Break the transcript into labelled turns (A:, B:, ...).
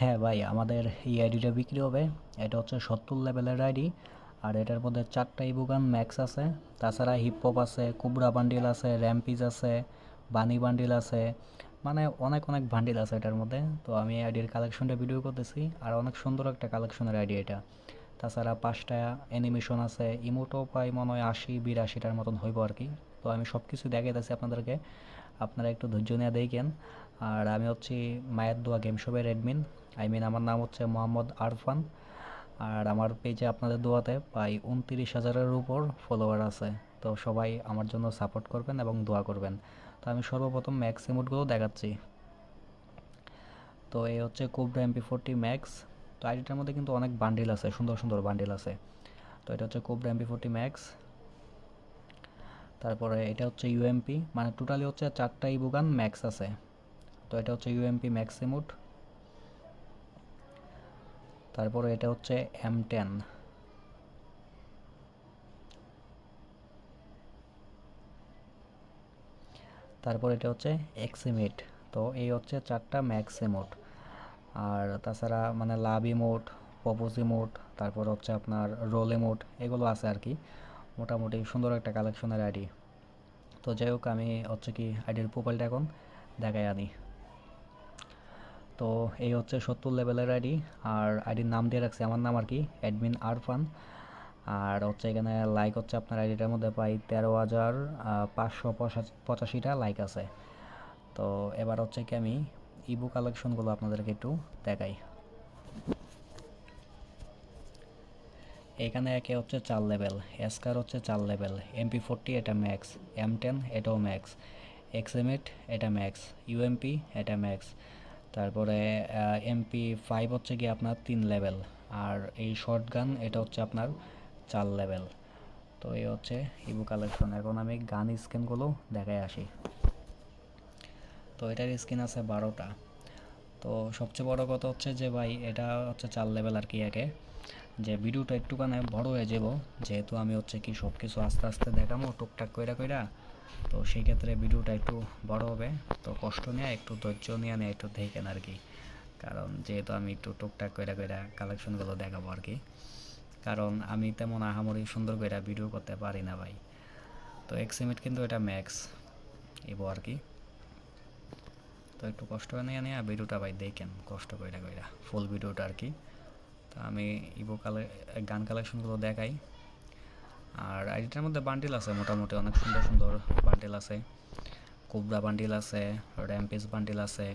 A: হ্যাঁ ভাই, আমাদের এই আইডিটা বিক্রি হবে। এটা হচ্ছে 70 লেভেলের আইডি। আর এটার মধ্যে 4টা ইবুগান ম্যাক্স আছে। তাছাড়া হিপহপ আছে, কুবরা বান্ডিল আছে, র্যাম্পিজ আছে, বানি বান্ডিল আছে। মানে অনেক অনেক বান্ডিল আছে এটার মধ্যে। তো আমি এই আইডির কালেকশনটা ভিডিও করতেছি, আর অনেক সুন্দর একটা কালেকশনের আইডি এটা। তাছাড়া 5টা অ্যানিমেশন আছে, ইমোটও প্রায় মনে হয় 80-82টার মতন হইব আর কি। তো আমি সব কিছু দেখাইতেছি আপনাদেরকে, আপনারা একটু ধৈর্য নিয়ে দেখেন। আর আমি হচ্ছি মায়ের দোয়া গেম শপের অ্যাডমিন। আমার নাম হচ্ছে মোহাম্মদ আরফান। আর আমার পেজে আপনাদের দোয়াতে প্রায় 29,000-এর উপর ফলোয়ার আছে। তো সবাই আমার জন্য সাপোর্ট করবেন এবং দোয়া করবেন। তো আমি সর্বপ্রথম ম্যাক্স ইমোটগুলো দেখাচ্ছি। তো এই হচ্ছে কোবরা MP40 ম্যাক্স। তো আইডিটার মধ্যে কিন্তু অনেক বান্ডিল আছে, সুন্দর সুন্দর বান্ডিল আছে। তো এটা হচ্ছে কোবরা MP40 ম্যাক্স। তারপরে এটা হচ্ছে ইউএমপি, মানে টোটালি হচ্ছে 4টা ইবুগান ম্যাক্স আছে। তো এটা হচ্ছে ইউএমপি ম্যাক্স ইমোট। তারপরে এটা হচ্ছে M10। তারপর এটা হচ্ছে এক্সিমিট। তো এই হচ্ছে 4টা ম্যাক্স ইমোট। আর তাছাড়া মানে লাভ ইমোট, পপোজ ইমোট, তারপর হচ্ছে আপনার রোল ইমোট, এগুলো আছে আর কি। মোটামুটি সুন্দর একটা কালেকশনের আইডি। তো যাই হোক, আমি হচ্ছে কি আইডির প্রোফাইলটা এখন দেখাই আনি। তো এই হচ্ছে 70 লেভেলের আইডি। আর আইডির নাম দিয়ে রাখছি আমার নাম আর কি, অ্যাডমিন আরফান। আর হচ্ছে এখানে লাইক হচ্ছে আপনার আইডিটার মধ্যে প্রায় 13,585টা লাইক আছে। তো এবার হচ্ছে কি আমি ইবু কালেকশনগুলো আপনাদেরকে একটু দেখাই। এখানে একে হচ্ছে 4 লেভেল, এসকার হচ্ছে 4 লেভেল, MP40 এটা ম্যাক্স, M10 এটাও ম্যাক্স, এক্সএমএট এটা ম্যাক্স, ইউএমপি এটা ম্যাক্স। তারপরে MP5 হচ্ছে কি আপনার 3 লেভেল। আর এই শর্ট গান এটা হচ্ছে আপনার 4 লেভেল। তো এই হচ্ছে ইবু কালেকশন। এখন আমি গান স্কিনগুলো দেখাই আসি। তো এটার স্কিন আছে 12টা। তো সবচেয়ে বড় কথা হচ্ছে যে ভাই এটা হচ্ছে 4 লেভেল আর কি। একে যে ভিডিওটা একটুখানি বড় হয়ে যাব, যেহেতু আমি হচ্ছে কি সব কিছু আস্তে আস্তে দেখামো টুকটাক কইরা কইরা। তো সেই ক্ষেত্রে ভিডিওটা একটু বড় হবে। তো কষ্ট নিয়ে একটু ধৈর্য নিয়ে একটু দেখেন আর কি। কারণ যেহেতু আমি একটু টুকটাক কইরা কইরা কালেকশনগুলো দেখাবো আর কি। কারণ আমি তেমন আহামরি সুন্দর কইরা ভিডিও করতে পারি না ভাই। তো এক্সিমিট কিন্তু এটা ম্যাক্স এবো আর কি। তো একটু কষ্ট নিয়ে নিয়ে ভিডিওটা ভাই দেখেন, কষ্ট কইরা কইরা ফুল ভিডিওটা আর কি। তো আমি গান কালেকশনগুলো দেখাই। আর আইডিটার মধ্যে বান্ডিল আছে মোটামুটি অনেক সুন্দর সুন্দর বান্ডিল আছে। কোবরা বান্ডিল আছে, র্যাম্পেজ বান্ডিল আছে,